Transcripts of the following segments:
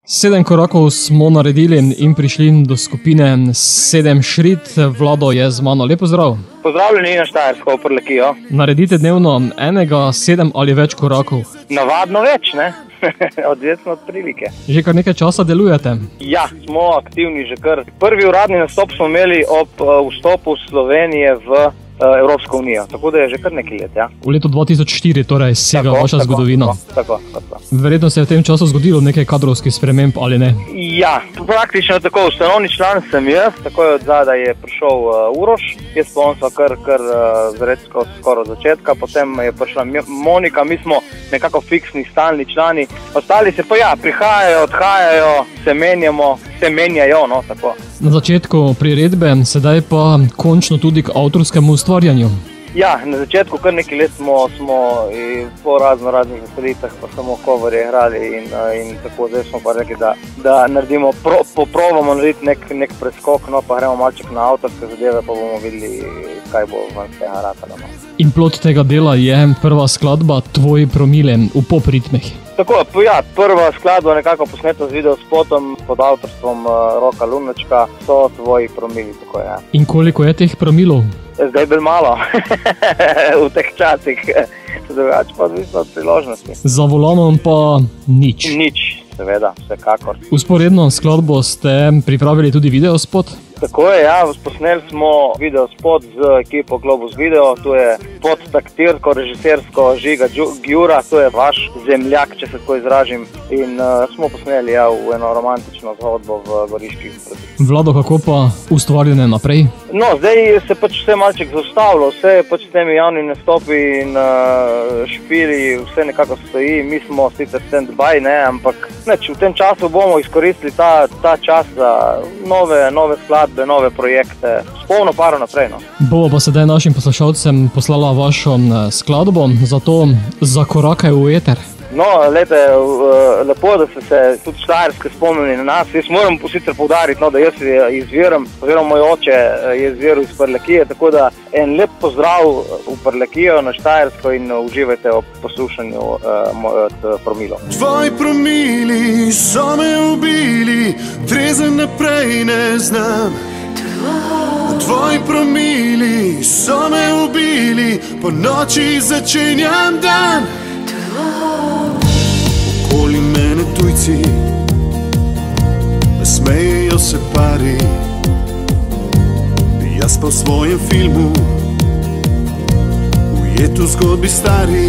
7 korakov smo naredili in prišli do skupine 7 šrit. Vlado je z mano. Lep pozdrav. Pozdravljeni na Štajersko v Prlekijo. Naredite dnevno enega, 7 ali več korakov? Navadno več, ne? Odvisno od prilike. Že kar nekaj časa delujete? Ja, smo aktivni že kar. Prvi uradni nastop smo imeli ob vstopu Slovenije v Evropsko unijo, tako da je že kar nekaj let, ja. V letu 2004 torej sega vaša zgodovina. Tako. Verjetno se je v tem času zgodilo nekaj kadrovskih sprememb, ali ne? Ja, praktično tako. Ustanovni član sem jaz, tako je od zadaj je prišel Uroš, jaz pa on sva kar zredsko skoro začetka, potem je prišla Monika, mi smo nekako fiksni, stalni člani, ostali se pa ja, prihajajo, odhajajo, se menjajo, no, tako. Na začetku priredbe, sedaj pa končno tudi k avtorskemu ustvarjanju. Ja, na začetku kar nekaj let smo po raznih veselitvah pa samo coverje igrali in tako zdaj smo pa rekli, da naredimo, poprovamo narediti nek preskok, no pa gremo malček na avtorske zadeve, pa bomo videli, kaj bo van vsega ratalo. In plod tega dela je prva skladba Tvoji promile v pop ritmih. Tako, ja, prva skladba nekako posneta z videospotom pod avtorstvom Roka Lunačka, so Tvoji promili, tako je. Ja. In koliko je teh promilov? Zdaj bolj malo, v teh časih, drugače pa odvisno od priložnosti. Za volanom pa nič? Nič, seveda, vsekakor. Usporedno skladbo ste pripravili tudi videospot? Tako je, ja, posneli smo videospot z ekipo Globus Video, to je pod taktirko, režisersko Žiga Gjura, to je vaš zemljak, če se tako izražim, in smo posneli v eno romantično zgodbo v Goriških Brdih. Vlado, kako pa ustvarjene naprej? No, zdaj se pač vse malček zaustavilo, vse pač s temi javnimi nastopi in špili, vse nekako stoji, mi smo sicer stand-by, ne, ampak v tem času bomo izkoristili ta čas za nove skladbe, nove projekte, s polno paro naprej. No. Bomo pa sedaj našim poslušalcem poslala vašo skladbo, zato zakorakaj v eter. No, lejte, lepo, da ste se tudi Štajerske spomnili na nas. Jaz moram sicer poudariti, no, da jaz izviram, oziroma moj oče je izviral iz Prlekije, tako da en lep pozdrav v Prlekijo na Štajersko in uživajte ob poslušanju promilov. Tvoji promili so me ubili, trezen naprej ne znam. Tvoji promili so me ubili, po noči začenjam dan. Okoli mene tujci, smejejo se pari, jaz pa v svojem filmu, ujet v zgodbi stari.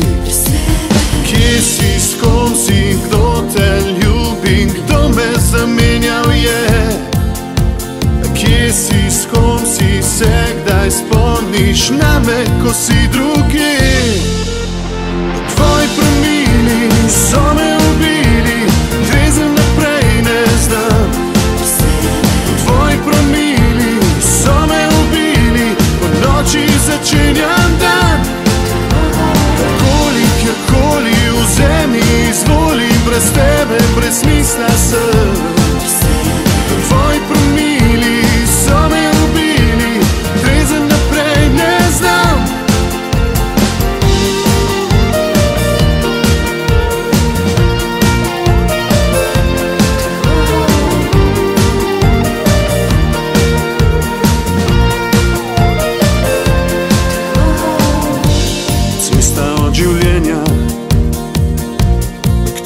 Kje si, s kom si, kdo te ljubi, kdo me zamenjal je? Kje si, s kom si, se kdaj spomniš name, ko si drugi? Tvoji promili so me ubili, trezen naprej ne znam. Tvoji promili so me ubili, po noči začenjam dan. Kjerkoli vzemi, izvoli, brez tebe, brez smisla sem. Tvoji promili so me ubili, trezen naprej ne znam.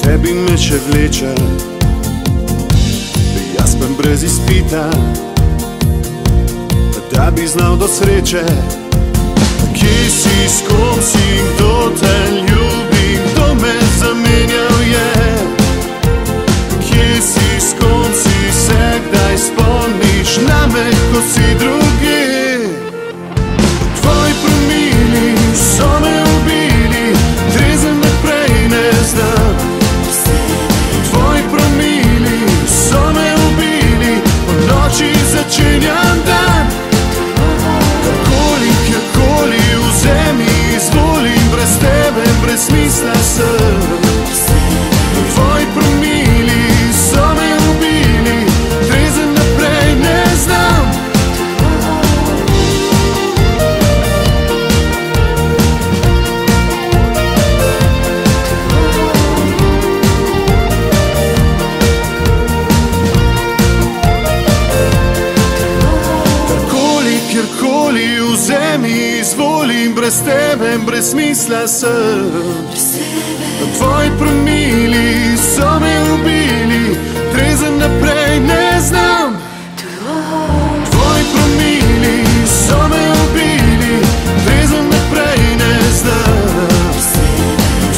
Tebi me še vleče, jaz pa brez izpita, da bi znal do sreče. Kje si, s kom si, kdo te ljubi, kdo me zamenjal je? Kje si, s kom si, se kdaj spomniš name, ko si drugi? Tvoji promili so me ubili, trezen naprej ne znam. Tvoji promili so me ubili, po noči začenjam dan. Kjerkoli vzemi, izvoli, brez tebe, brez smisla sem. Tvoji promili so me ubili, trezen naprej ne znam. brez tebe, brez smisla sem. Tvoji promili so me ubili, trezen naprej ne znam. Tvoji promili so me ubili, trezen naprej ne znam.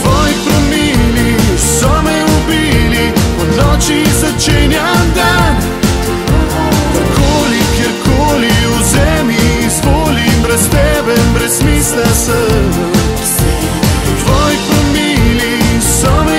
Tvoji promili so me ubili, od noči začenjam dan. Karkoli, kjerkoli vzemi, izvolim, brez tebe, brez smisla sem. Tvoji promili so me